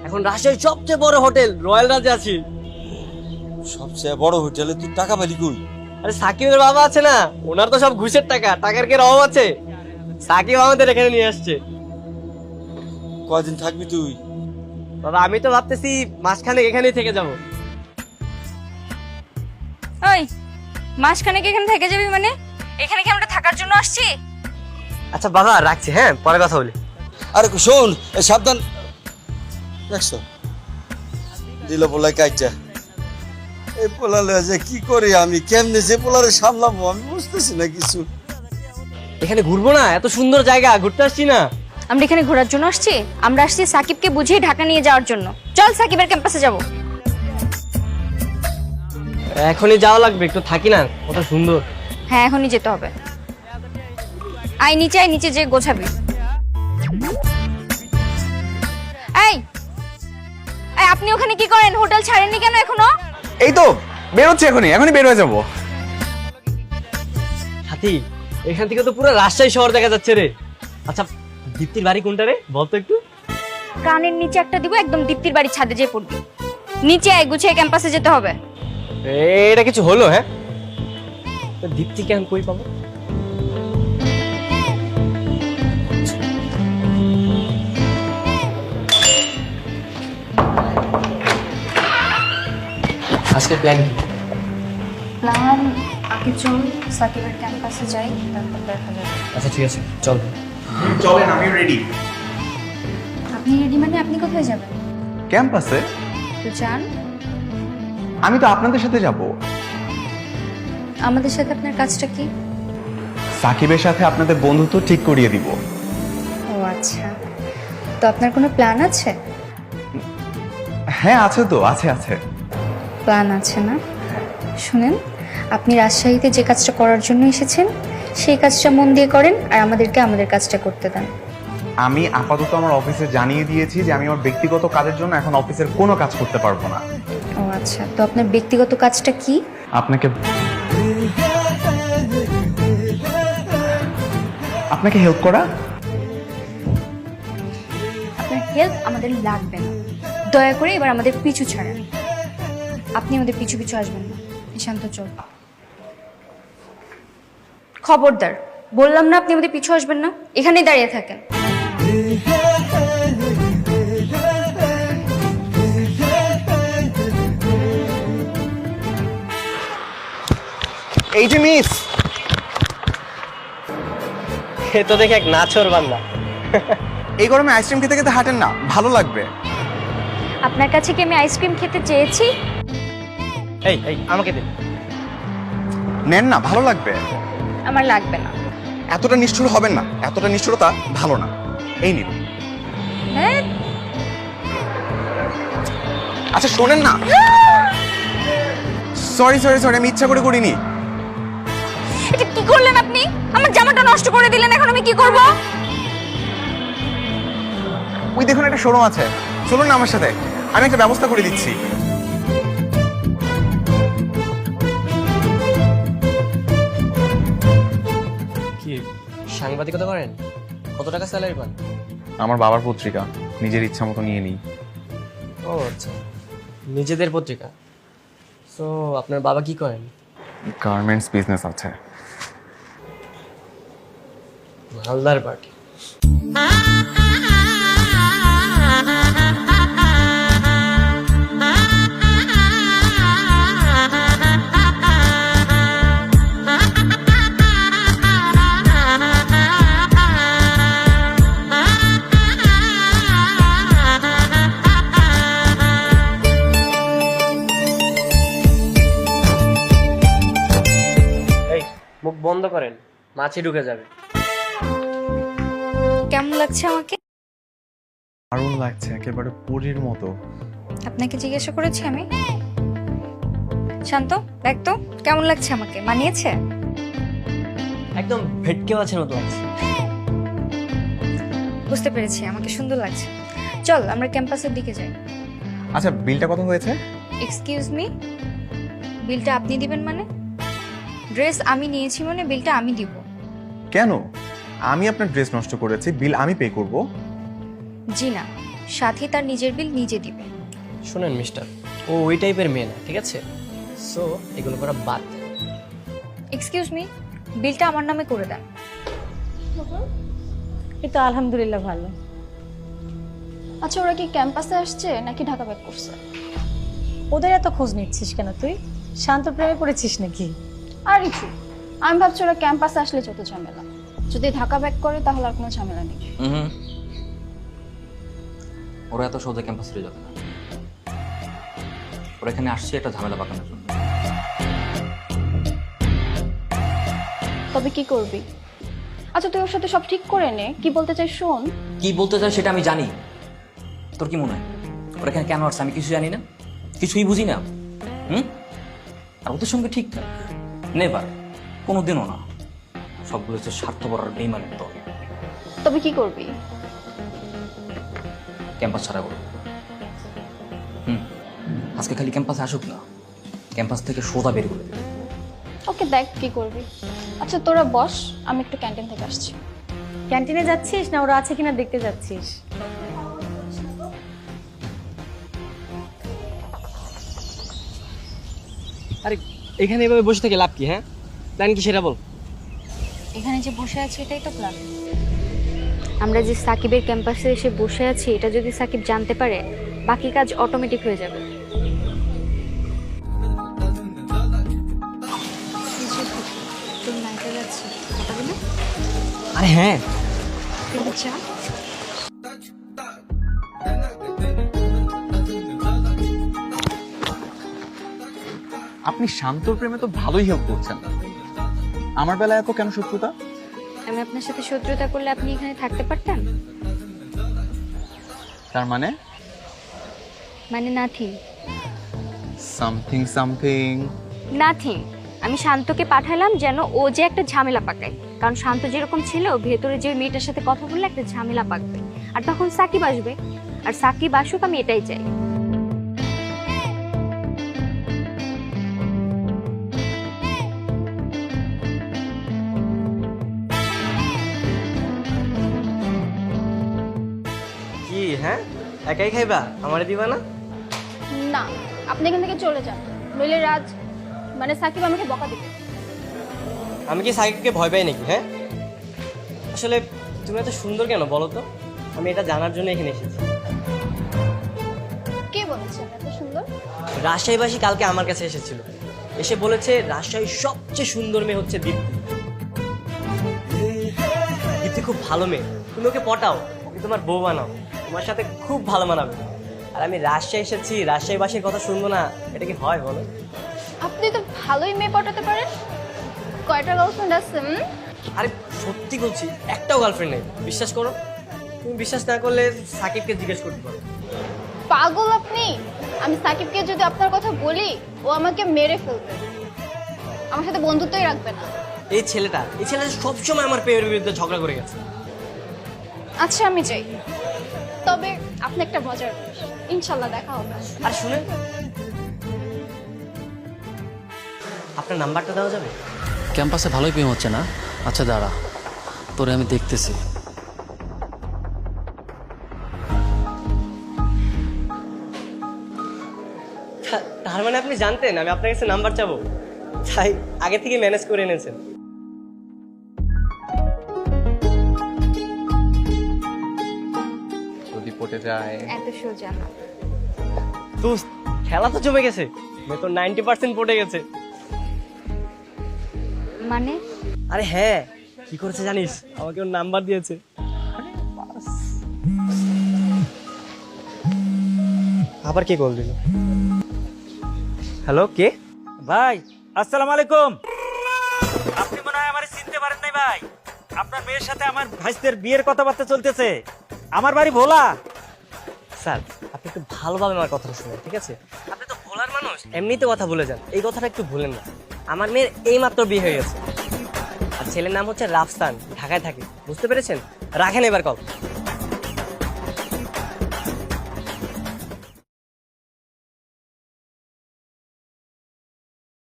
এখন রাজশাহীর সবচেয়ে বড় হোটেল রয়্যাল রাজে আছি। সবচেয়ে বড় হোটেলে তুই টাকা পেলি কই? আরে সাকিবের বাবা আছে না, ওনার তো সব ঘুষের টাকা, টাকার কি অভাব আছে? সাকিব আমাদের এখানে নিয়ে আসছে। কয়দিন থাকবি তুই? বাবা আমি তো ভাবতেছি মাসখানেক এখানেই থেকে যাব। ওই মাসখানেক এখানে থেকে যাবি মানে? এখানে কি আমরা থাকার জন্য আসছি? আচ্ছা বাবা রাখছি, হ্যাঁ পরে কথা বলি। আরে শোন, সাবধান। দেখছো দিল পোলাই কাইটা। এই পোলালে যে কি করি আমি, কেমনে যে পোলারে সামলাবো আমি বুঝতেছি না কিছু। এখানে ঘুরবো না? এত সুন্দর জায়গা, ঘুরতে আসছি না? আমরা এখানে ঘোরার জন্য আসছি? আমরা আসছি সাকিবকে বুঝিয়ে ঢাকা নিয়ে যাওয়ার জন্য। চল সাকিবের ক্যাম্পাসে যাব। এখনই যাওয়া লাগবে, একটু থাকি না, কত সুন্দর। হ্যাঁ এখনই যেতে হবে। আয় নিচে যে গোছাবি। এই এই আপনি ওখানে কি করেন? হোটেল ছাড়েননি কেন এখনো? এই তো বেরোচ্ছি, এখনই বের হয়ে যাবো। সাথী এখান থেকে তো পুরো রাজশাহী শহর দেখা যাচ্ছে রে। আচ্ছা দীপ্তির বাড়ি কোনটা রে বলতো একটু? কানের নিচে একটা দিব, একদম দীপ্তির বাড়ির ছাদে যেয়ে পড়বি। নিচে আয়, গুছিয়ে ক্যাম্পাসে যেতে হবে। এটা কিছু হলো? হ্যাঁ তো দীপ্তিকে আমি কই পাবো? আজকে প্ল্যান কি? প্ল্যান আগে চল সাকিবের ক্যাম্পাসে যাই, তারপর দেখা যাবে। আচ্ছা ঠিক আছে চল। চলেন, আমি রেডি। আপনি রেডি মানে আপনি কোথায় যাবেন? ক্যাম্পাসে? তো যান। আমি তো আপনাদের সাথে যাব। আমাদের সাথে আপনার কাজটা কি? সাকিবের সাথে আপনাদের বন্ধুত্ব ঠিক করিয়ে দিব। ও আচ্ছা, তো আপনার কোনো প্ল্যান আছে? হ্যাঁ আছে তো, আছে। প্ল্যান আছে না? শুনেন, আপনি রাজশাহীতে যে কাজটা করার জন্য এসেছেন সেই কাজটা মন দিয়ে করেন, আর আমাদেরকে আমাদের কাজটা করতে দেন। আমি আপাতত আমার অফিসে জানিয়ে দিয়েছি যে আমি আমার ব্যক্তিগত কাজের জন্য এখন অফিসের কোনো কাজ করতে পারবো না। ও আচ্ছা, তো আপনার ব্যক্তিগত কাজটা কি? আপনাকে হেল্প করা। আপনার হেল্প আমাদের লাগবে না, দয়া করে এবার আমাদের পিছু ছাড়েন। আপনি আমাদের পিছু পিছু আসবেন না। শান্ত চল। খবরদার, বললাম না আপনি আমাদের পিছু আসবেন না, এখানেই দাঁড়িয়ে থাকেন। এই যে মিস, এ তো দেখে এক নাছর বান্দা। এই গরমে আইসক্রিম খেতে খেতে হাঁটেন না, ভালো লাগবে। আপনার কাছে কি আমি আইসক্রিম খেতে চেয়েছি? এই এই আমাকে দে। নেন না, ভালো লাগবে। আমার লাগবে না। এতটা নিষ্ঠুর হবেন না, এতটা নিষ্ঠুরতা ভালো না। এই নিন। হ্যাঁ আচ্ছা শোনেন না, সরি আমি ইচ্ছা করে করিনি। এটা কি করলেন আপনি? আমার জামাটা নষ্ট করে দিলেন, এখন আমি কি করব? ওই দেখুন একটা শোরুম আছে, চলুন না আমার সাথে, আমি একটা ব্যবস্থা করে দিচ্ছি। কি সাংবাদিকতা করেন? কত টাকা স্যালারি পান? আমার বাবার পত্রিকা, নিজের ইচ্ছা মতো নিয়ে নিই। ও আচ্ছা, নিজেদের পত্রিকা। তো আপনার বাবা কি করেন? গার্মেন্টস বিজনেস আছে। হালদার পার্টি। এই মুখ বন্ধ করেন, মাছি ঢুকে যাবে। কেমন লাগছে আমাকে? দারুণ লাগছে, একেবারে পরীর মতো। আপনাকে জিজ্ঞাসা করেছি আমি। শান্ত দেখ তো কেমন লাগছে আমাকে, মানিয়েছে? একদম ভেটকে মাছের মতো লাগছে। বুঝতে পেরেছি, আমাকে সুন্দর লাগছে। চল আমরা ক্যাম্পাসের দিকে যাই। আচ্ছা বিলটা কত হয়েছে? এক্সকিউজ মি, বিলটা আপনি দিবেন মানে? ড্রেস আমি নিয়েছি মানে বিলটা আমি দিব। কেন? আমি আপনার ড্রেস নষ্ট করেছি, বিল আমি পে করব? জি না, সাথী তার নিজের বিল নিজে দিবে। শুনেন মিস্টার, ও ওই টাইপের মেয়ে না, ঠিক আছে? সো এগুলো করা বাদ। এক্সকিউজ মি, বিলটা আমার নামে করে দেন। এই তো আলহামদুলিল্লাহ ভালো। আচ্ছা, ওরা কি ক্যাম্পাসে আসছে নাকি ঢাকা ব্যাক করছে? ওদের এত খোঁজ নিচ্ছিস কেন তুই? শান্ত প্রেমে পড়েছিস নাকি? আর একটু, আমি ভাবছি ওরা ক্যাম্পাসে আসলে যত ঝামেলা, যদি ঢাকা ব্যাক করে তাহলে আর কোনো ঝামেলা নেই। ওরা এত সহজে ক্যাম্পাস ছেড়ে যাবে না। ওরা এখানে আসছে একটা ঝামেলা পাকানোর জন্য। তবে কি করবি? আচ্ছা, তুই ওর সাথে সব ঠিক করে নে, কি বলতে চাই শোন। কি বলতে চাই সেটা আমি জানি। তোর কি মনে হয় ওরা এখানে কেন আসছে আমি কিছু জানি না, কিছুই বুঝি না? আর ওদের সঙ্গে ঠিকঠাক নেবার, কোনোদিনও না। সবগুলো হচ্ছে স্বার্থপর আর বেইমানের দল। তবে কি করবি? ক্যাম্পাস ছাড়া করবো। আজকে খালি ক্যাম্পাসে আসুক না, ক্যাম্পাস থেকে সোজা বের করে দেবে। ওকে, দেখ কি করবি। আচ্ছা তোরা বস, আমি একটু ক্যান্টিন থেকে আসছি। ক্যান্টিনে যাচ্ছিস না ওরা আছে কিনা দেখতে যাচ্ছিস? আরে এখানে এভাবে বসে থেকে লাভ কি? হ্যাঁ, প্ল্যান কি সেটা বল। এখানে যে বসে আছি এটাই তো প্ল্যান। আমরা যে সাকিবের ক্যাম্পাসে এসে বসে আছি এটা যদি সাকিব জানতে পারে, বাকি কাজ অটোমেটিক হয়ে যাবে। তোর নাইটে যাচ্ছি, কথা বলে? আরে হ্যাঁ, চা। আপনি শান্তর প্রেমে তো ভালোই হেল্প করছেন, আমার বেলায় এত কেন শত্রুতা? আমি আপনার সাথে শত্রুতা করলে আপনি এখানে থাকতে পারতেন? তার মানে নাথিং। Something something nothing. আমি শান্তকে পাঠালাম যেন ও যে একটা ঝামেলা পাকায়, কারণ শান্ত যেরকম ছিল ভেতরে যে মেয়েটার সাথে কথা বললে একটা ঝামেলা পাকবে, আর তখন সাকিব আসবে, আর সাকিব আসুক, আমি এটাই চাই। কি? হ্যাঁ, একাই খাইবা, আমারে দিবা না? না, আপনি এখান থেকে চলে যান, নইলে রাজ মানে সাকিব আমাকে বকা দিবে। আমি কি সাকিবকে ভয় পাই নাকি? হ্যাঁ, আসলে তুমি এত সুন্দর কেন বলো তো? আমি এটা জানার জন্য এখানে এসেছি। কে বলেছে এত সুন্দর? রাজশাহীবাসী কালকে আমার কাছে এসেছিল, এসে বলেছে রাজশাহীর সবচেয়ে সুন্দর মেয়ে হচ্ছে দীপ্তি। দীপ্তি খুব ভালো মেয়ে, তুমি ওকে পটাও, ওকে তোমার বউ বানাও, তোমার সাথে খুব ভালো মানাবে। আর আমি রাজশাহী এসেছি, রাজশাহীবাসীর কথা শুনবো না, এটা কি হয় বলো? আপনি তো ভালোই মেয়ে পটাতে পারেন। কয়টা গার্লফ্রেন্ড আছে? আরে সত্যি বলছি, একটাও গার্লফ্রেন্ড নেই, বিশ্বাস করো। তুমি বিশ্বাস না করলে সাকিবকে জিজ্ঞেস করতে পারো। পাগল আপনি! আমি সাকিবকে যদি আপনার কথা বলি, ও আমাকে মেরে ফেলবে, আমার সাথে বন্ধুত্বই রাখবে না। এই ছেলেটা সবসময় আমার প্রেমের বিরুদ্ধে ঝগড়া করে গেছে। আচ্ছা আমি যাই, তবে আপনি একটা মজার জিনিস, ইনশাল্লাহ দেখা হবে। আর শুনে, আপনার নাম্বারটা দেওয়া যাবে? ক্যাম্পাসে ভালোই প্রেম হচ্ছে না? আচ্ছা দাঁড়া, তোরে আমি দেখতেছি। তার মানে আপনি জানতেন আমি আপনার কাছে নাম্বার চাবো, তাই আগে থেকে ম্যানেজ করে এনেছেন। যদি পটে যায়। এত সোজা না। তো খেলা তো জমে গেছে, মেয়ে তো 90% পড়ে গেছে। মানে? আরে হ্যাঁ, কি করেছে জানিস? আমাকে ওর নাম্বার দিয়েছে। আবার কে কল দিল? হ্যালো, কে? ভাই আসসালামু আলাইকুম। আপনি মনে হয় আমারে চিনতে পারেন নাই ভাই। আপনার মেয়ের সাথে আমার ভাইস্তের বিয়ের কথাবার্তা চলতেছে। আমার বাড়ি ভোলা। স্যার, আপনি একটু ভালোভাবে আমার কথাটা শুনুন, ঠিক আছে? আপনি তো ভোলার মানুষ, এমনিতে কথা ভুলে যান, এই কথাটা একটু ভুলেন না। আমার মেয়ের এইমাত্র বিয়ে হয়ে গেছে, আর ছেলের নাম হচ্ছে রাফসান, ঢাকায় থাকে, বুঝতে পেরেছেন? রাখেন এবার কল।